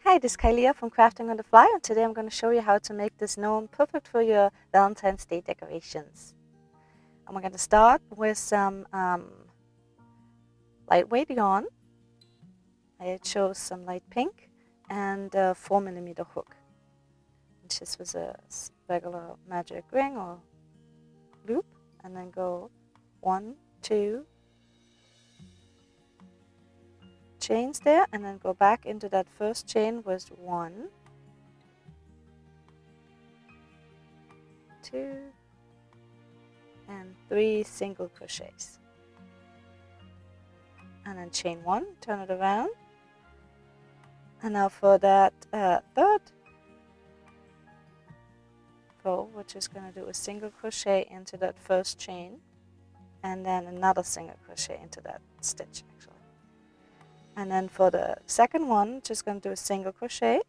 Hi, this is Kylia from Crafting on the Fly, and today I'm going to show you how to make this gnome perfect for your Valentine's Day decorations. And we're going to start with some lightweight yarn. I chose some light pink and a 4mm hook. And just with a regular magic ring or loop, and then go 1, 2 chains there, and then go back into that first chain with 1, 2 and 3 single crochets, and then chain 1, turn it around, and now for that third row we're just going to do a single crochet into that first chain, and then another single crochet into that stitch actually. And then for the second one, just going to do a single crochet,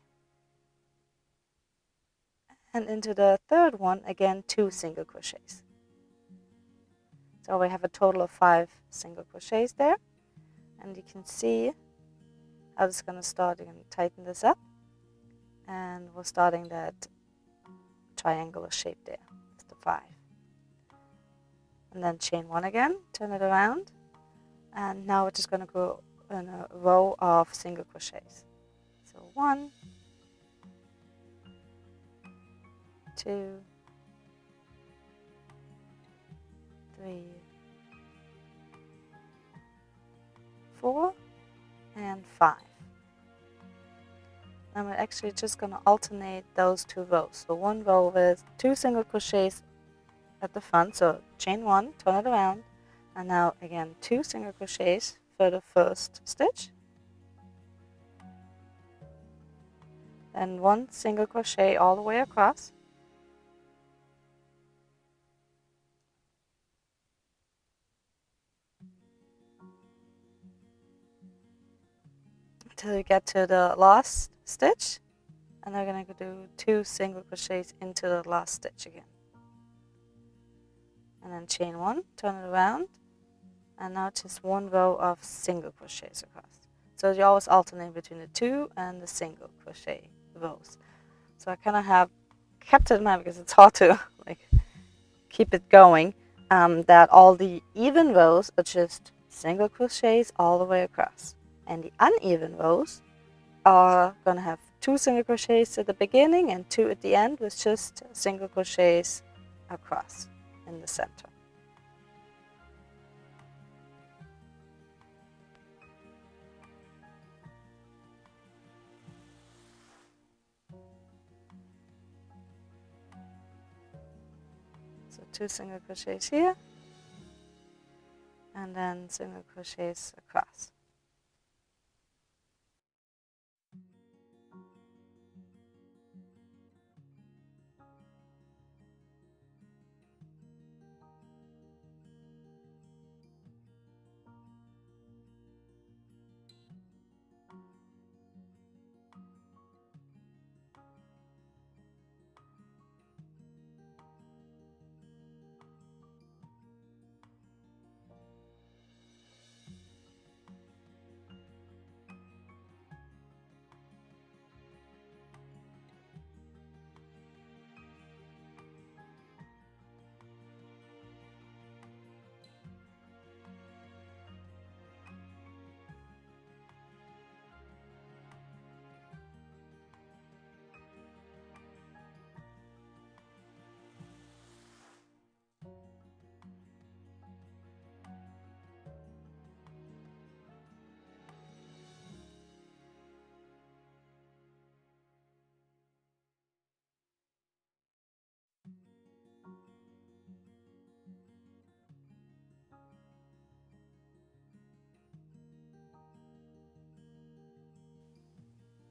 and into the third one again 2 single crochets. So we have a total of 5 single crochets there, and you can see how this is going to start. You're going to tighten this up, and we're starting that triangular shape there. It's the 5. And then chain 1 again, turn it around, and now we're just going to go in a row of single crochets. So 1, 2, 3, 4, and 5. And we're actually just going to alternate those 2 rows. So one row with 2 single crochets at the front, so chain 1, turn it around, and now again 2 single crochets for the first stitch, then 1 single crochet all the way across, until you get to the last stitch, and we're going to do 2 single crochets into the last stitch again, and then chain 1, turn it around, and now just 1 row of single crochets across. So you always alternate between the 2 and the single crochet rows. So I kind of have kept it in mind because it's hard to keep it going, that all the even rows are just single crochets all the way across, and the uneven rows are going to have 2 single crochets at the beginning and 2 at the end, with just single crochets across in the center. So 2 single crochets here, and then single crochets across.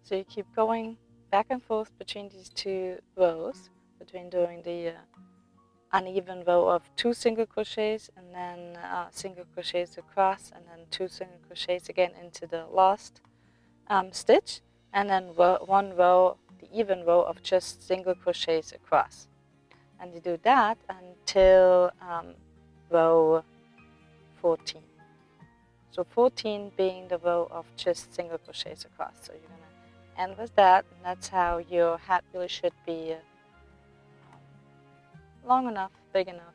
So you keep going back and forth between these 2 rows, between doing the uneven row of 2 single crochets, and then single crochets across, and then 2 single crochets again into the last stitch, and then 1 row, the even row of just single crochets across. And you do that until row 14. So 14 being the row of just single crochets across. So you're going to end with that, and that's how your hat really should be long enough, big enough.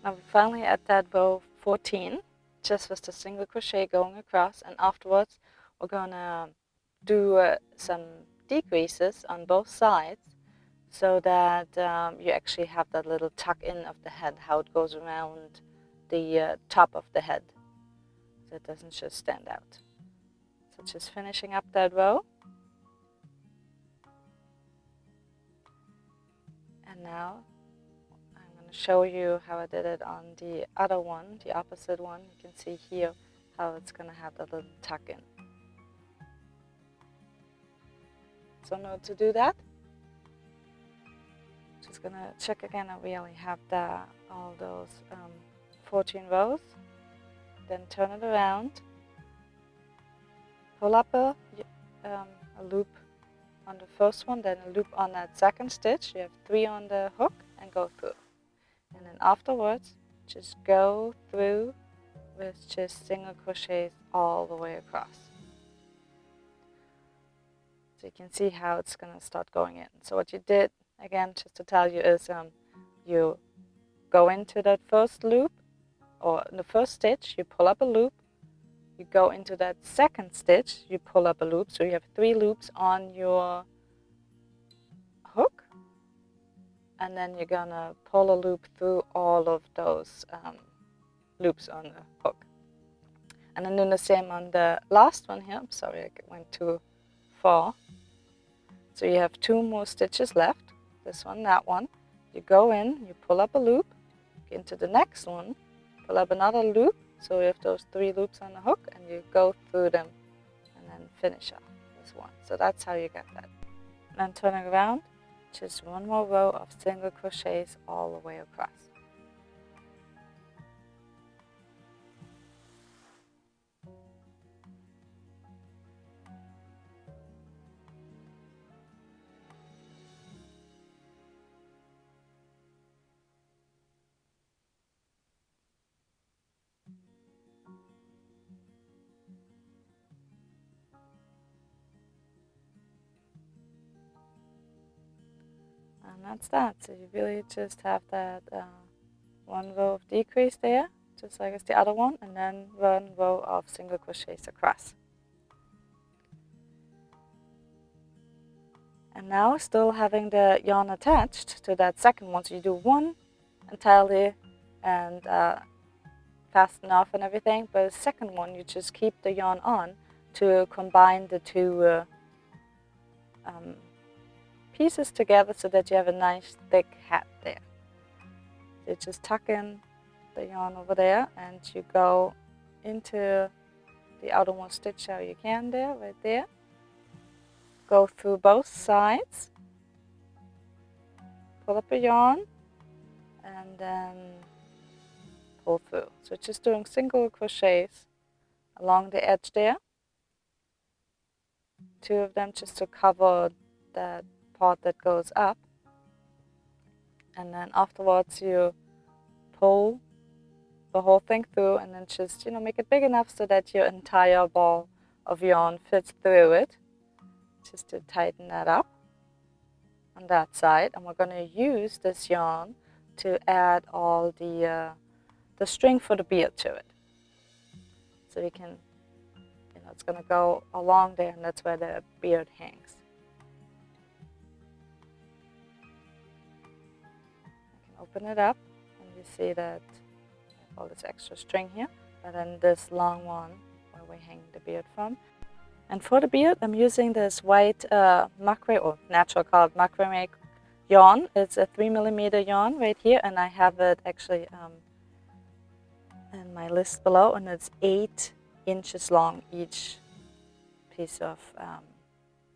Now we're finally at that row 14, just with the single crochet going across, and afterwards we're gonna do some decreases on both sides so that you actually have that little tuck in of the head, how it goes around the top of the head, so it doesn't just stand out. So just finishing up that row. And now I'm going to show you how I did it on the other one, the opposite one. You can see here how it's going to have that little tuck in. So now to do that, just going to check again that we only have all those 14 rows. Then turn it around, pull up a loop on the first one, then a loop on that second stitch. You have 3 on the hook and go through. And then afterwards, just go through with just single crochets all the way across. So you can see how it's going to start going in. So what you did, again, just to tell you, is you go into that first loop, or in the first stitch, you pull up a loop. You go into that second stitch, you pull up a loop. So you have 3 loops on your hook. And then you're going to pull a loop through all of those loops on the hook. And then do the same on the last one here. I'm sorry, I went too far. So you have 2 more stitches left. This one, that one. You go in, you pull up a loop, into the next one, pull up another loop. So you have those 3 loops on the hook, and you go through them and then finish off this one. So that's how you get that. And then turning around, just 1 more row of single crochets all the way across. And that's that. So you really just have that 1 row of decrease there, just like as the other one, and then 1 row of single crochets across. And now, still having the yarn attached to that second one, so you do one entirely and fasten off and everything, but the second one you just keep the yarn on to combine the two pieces together so that you have a nice thick hat there. So you just tuck in the yarn over there and you go into the outermost stitch how you can there, right there. Go through both sides, pull up a yarn, and then pull through. So just doing single crochets along the edge there, 2 of them just to cover that part that goes up, and then afterwards you pull the whole thing through, and then just make it big enough so that your entire ball of yarn fits through it, just to tighten that up on that side. And we're going to use this yarn to add all the string for the beard to it. So you can, it's going to go along there, and that's where the beard hangs. I can open it up, and you see that I have all this extra string here, and then this long one where we hang the beard from. And for the beard, I'm using this white macrame, or natural colored macrame yarn. It's a 3mm yarn right here, and I have it actually in my list below, and it's 8 inches long each piece of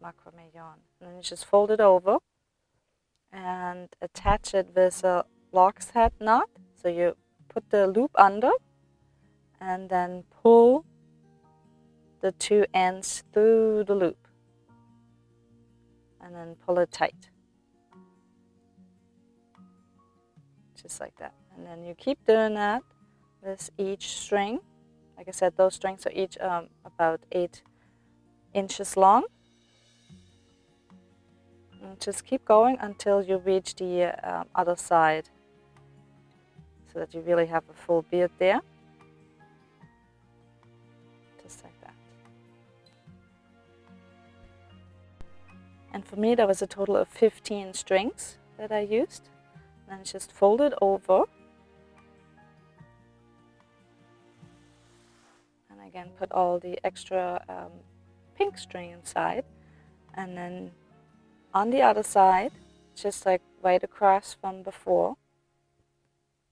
macrame yarn. And then you just fold it over and attach it with a lock's head knot. So you put the loop under and then pull the 2 ends through the loop and then pull it tight, just like that. And then you keep doing that with each string. Like I said, those strings are each about 8 inches long, and just keep going until you reach the other side, so that you really have a full beard there, just like that. And for me, there was a total of 15 strings that I used. And then just fold it over. And again, put all the extra pink string inside. And then on the other side, just like right across from before,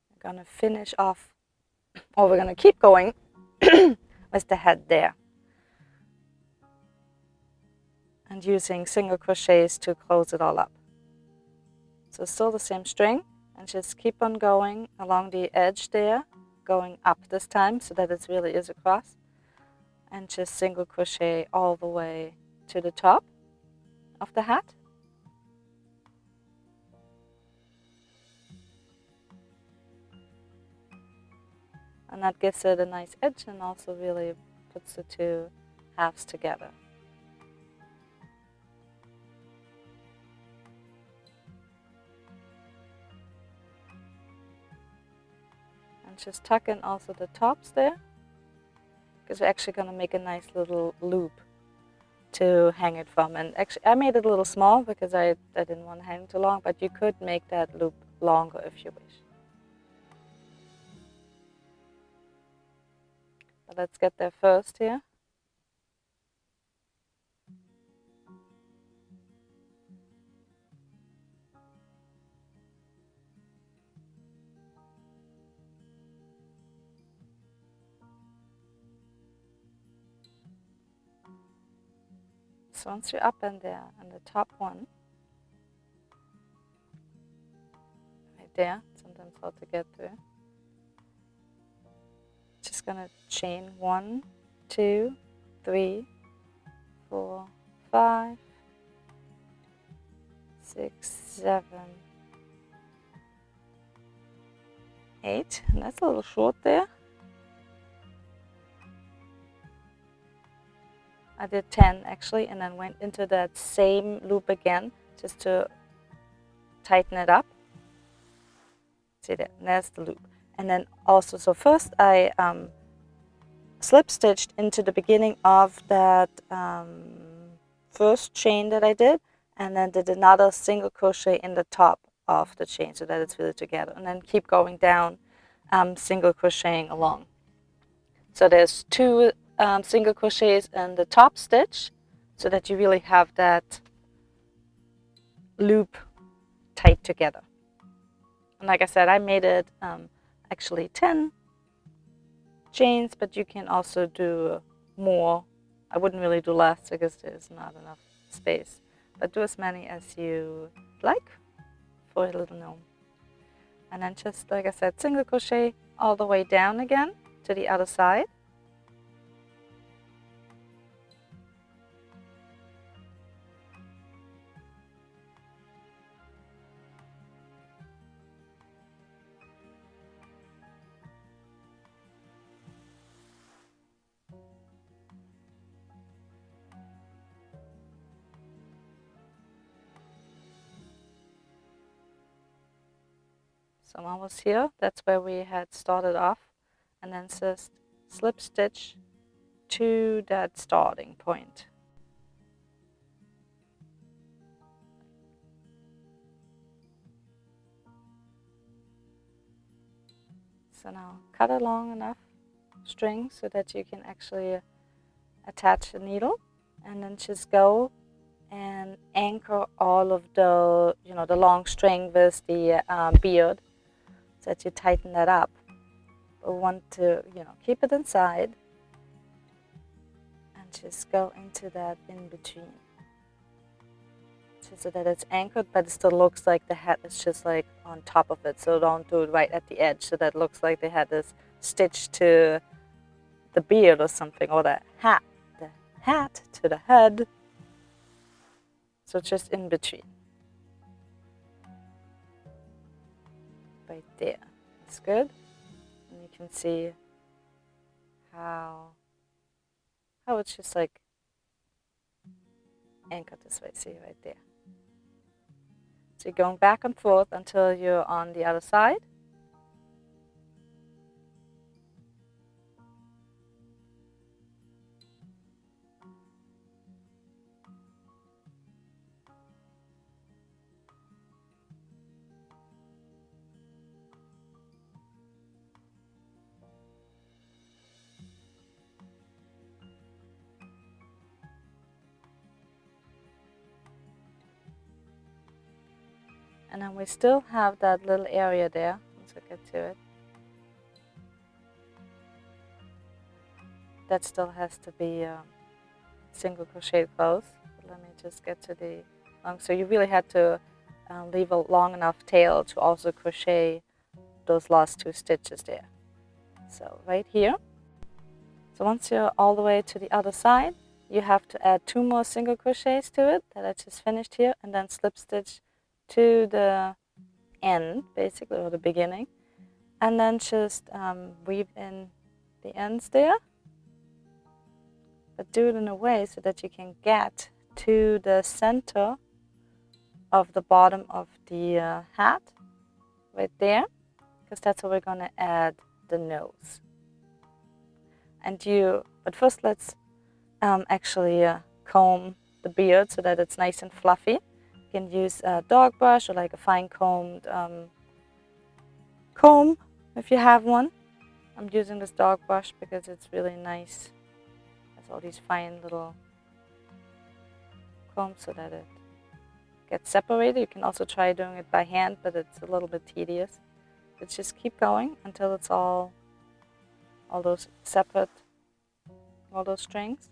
we're going to finish off, or we're going to keep going with the head there. And using single crochets to close it all up. So still the same string, and just keep on going along the edge there, going up this time so that it really is across, and just single crochet all the way to the top of the hat. And that gives it a nice edge and also really puts the 2 halves together. And just tuck in also the tops there, because we're actually going to make a nice little loop to hang it from. And actually I made it a little small because I didn't want to hang too long, but you could make that loop longer if you wish. But let's get there first here. So once you're up in there, on the top one, right there, sometimes hard to get through, just gonna chain 1, 2, 3, 4, 5, 6, 7, 8, and that's a little short there. I did 10 actually, and then went into that same loop again just to tighten it up. See there, and there's the loop. And then also, so first I slip stitched into the beginning of that first chain that I did, and then did another single crochet in the top of the chain so that it's really together, and then keep going down, single crocheting along. So there's 2 single crochets in the top stitch so that you really have that loop tight together. And like I said, I made it actually 10 chains, but you can also do more. I wouldn't really do less because there's not enough space, but do as many as you like for a little gnome. And then just, like I said, single crochet all the way down again to the other side. So I'm almost here. That's where we had started off, and then just slip stitch to that starting point. So now cut a long enough string so that you can actually attach a needle, and then just go and anchor all of the, the long string with the beard so that you tighten that up. But want to, keep it inside and just go into that in between. Just so that it's anchored, but it still looks like the hat is just like on top of it. So don't do it right at the edge so that it looks like the hat is stitched to the beard or something, or the hat to the head. So just in between. Right there. That's good. And you can see how it's just like anchored this way. See right there. So you're going back and forth until you're on the other side. And then we still have that little area there. Let's get to it. That still has to be single crochet close. But let me just get to the long. So you really had to leave a long enough tail to also crochet those last 2 stitches there. So right here. So once you're all the way to the other side, you have to add 2 more single crochets to it that I just finished here, and then slip stitch to the end, basically, or the beginning, and then just weave in the ends there, but do it in a way so that you can get to the center of the bottom of the hat, right there, because that's where we're going to add the nose. But first let's actually comb the beard so that it's nice and fluffy. You can use a dog brush or like a fine combed comb if you have one. I'm using this dog brush because it's really nice. It has all these fine little combs so that it gets separated. You can also try doing it by hand, but it's a little bit tedious. But just keep going until it's all those separate, all those strings,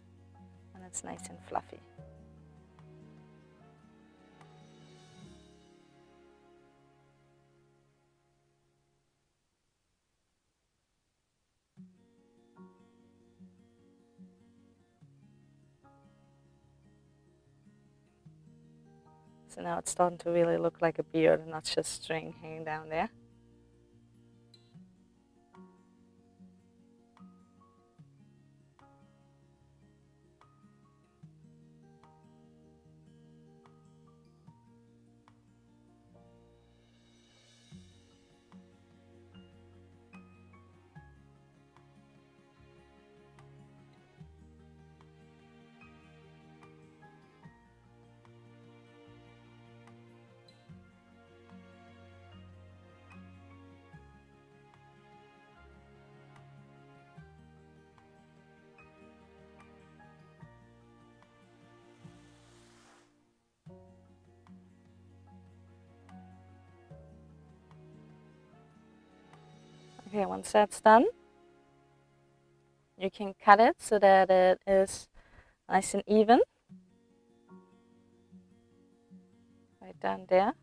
and it's nice and fluffy. So now it's starting to really look like a beard and not just string hanging down there. Okay, once that's done, you can cut it so that it is nice and even. Right down there.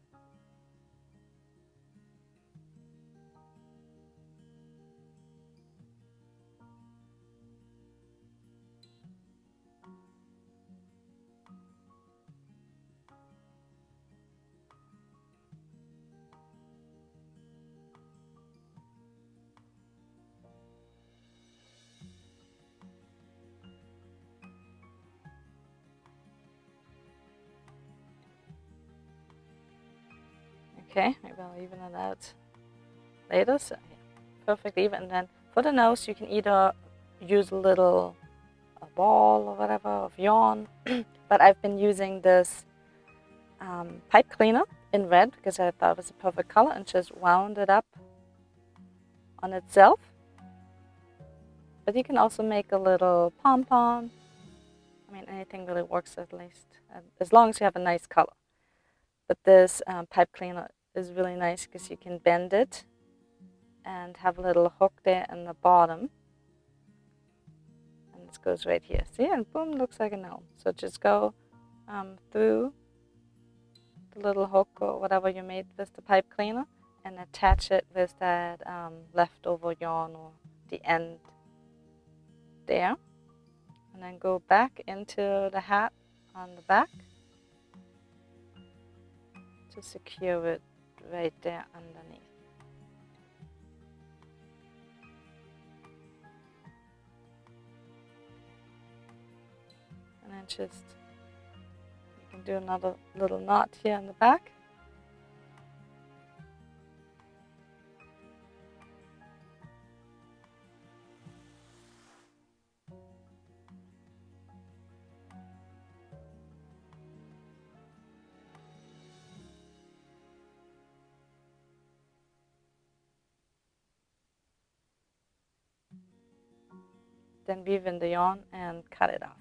Okay, maybe I'll even it out later. So yeah, perfect even. And then for the nose, you can either use a ball or whatever of yarn, but I've been using this pipe cleaner in red because I thought it was a perfect color, and just wound it up on itself. But you can also make a little pom-pom. I mean, anything really works, at least, as long as you have a nice color. But this pipe cleaner is really nice because you can bend it and have a little hook there in the bottom. And this goes right here. See, and boom, looks like a gnome. So just go through the little hook or whatever you made with the pipe cleaner and attach it with that leftover yarn or the end there. And then go back into the hat on the back to secure it right there underneath. And then just, you can do another little knot here in the back. Then weave in the yarn and cut it off.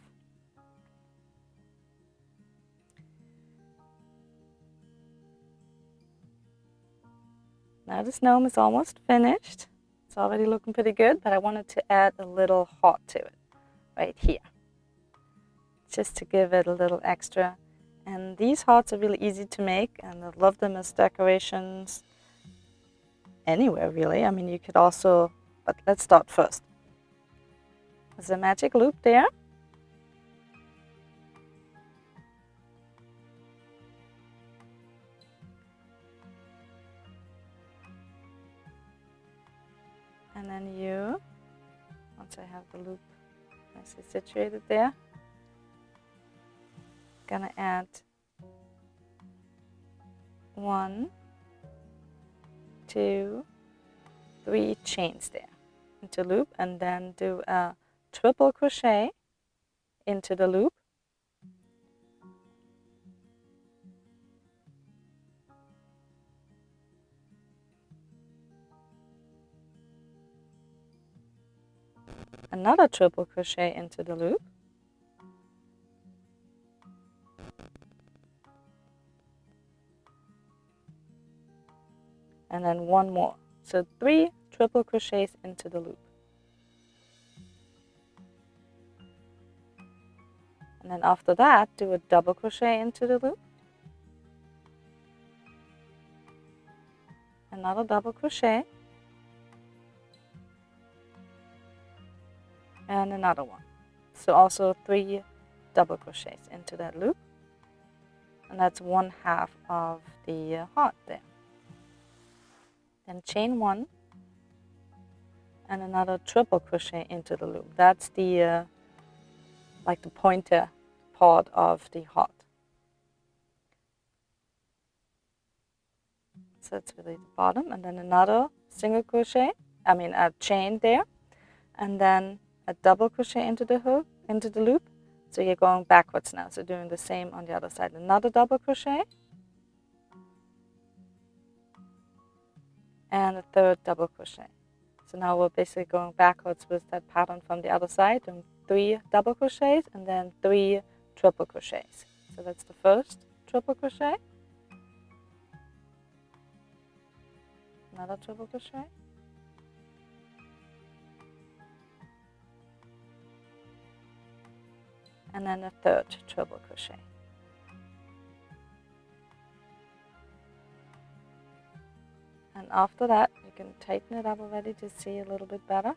Now this gnome is almost finished. It's already looking pretty good, but I wanted to add a little heart to it right here, just to give it a little extra. And these hearts are really easy to make, and I love them as decorations anywhere, really. I mean, you could also, but let's start first. There's a magic loop there. And then you, once I have the loop nicely situated there, gonna add 1, 2, 3 chains there into loop, and then do a triple crochet into the loop. Another triple crochet into the loop. And then one more. So 3 triple crochets into the loop. And then after that, do a double crochet into the loop. Another double crochet. And another one. So also 3 double crochets into that loop. And that's 1/2 of the heart there. Then chain 1 and another triple crochet into the loop. That's the like the pointer part of the heart. So that's really the bottom, and then another single crochet, a chain there, and then a double crochet into the hook, into the loop. So you're going backwards now, so doing the same on the other side. Another double crochet, and a third double crochet. So now we're basically going backwards with that pattern from the other side, doing 3 double crochets and then 3 triple crochets. So that's the first triple crochet, another triple crochet, and then a third treble crochet. And after that, you can tighten it up already to see a little bit better.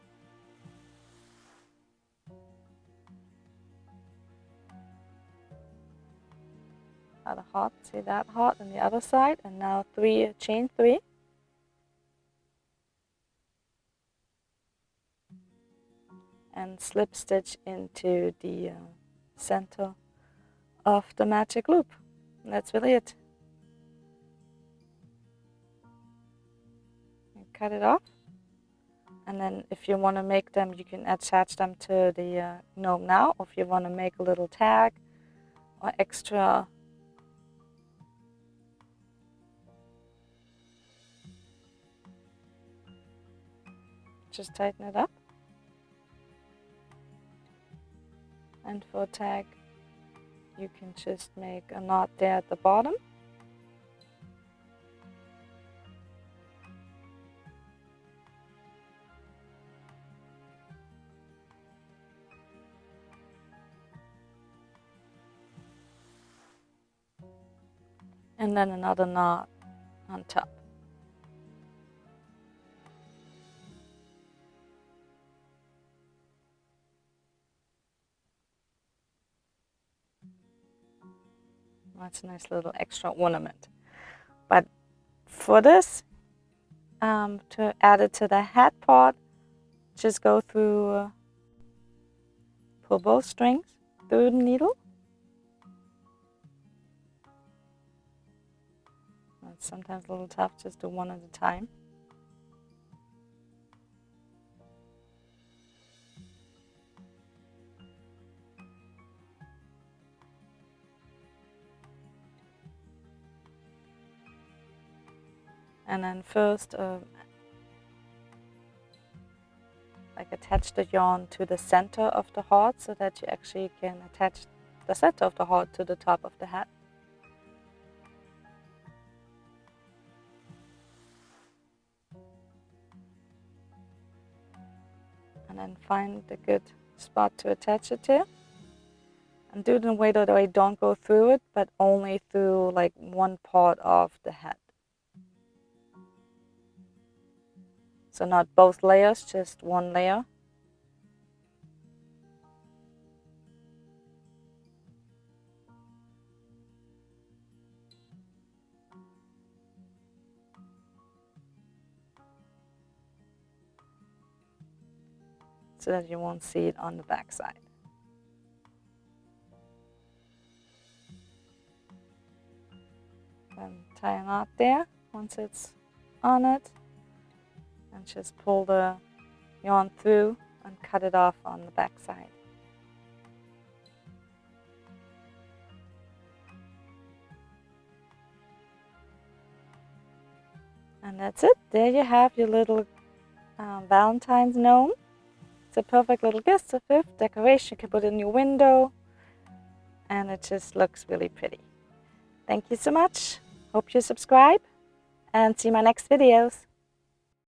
Other heart, see that heart on the other side, and now chain 3. And slip stitch into the center of the magic loop. And that's really it. And cut it off. And then if you want to make them, you can attach them to the gnome now, or if you want to make a little tag or extra just tighten it up. And for a tag, you can just make a knot there at the bottom. And then another knot on top. That's a nice little extra ornament. But for this, to add it to the hat part, just go through, pull both strings through the needle. It's sometimes a little tough, just do one at a time. And then first, like attach the yarn to the center of the heart so that you actually can attach the center of the heart to the top of the hat. And then find a good spot to attach it to. And do it in a way that I don't go through it, but only through like one part of the hat. So not both layers, just one layer. So that you won't see it on the back side. Then tie a knot there once it's on it. And just pull the yarn through and cut it off on the back side. And that's it. There you have your little Valentine's gnome. It's a perfect little gift decoration. You can put it in your window, and it just looks really pretty. Thank you so much. Hope you subscribe, and see my next videos.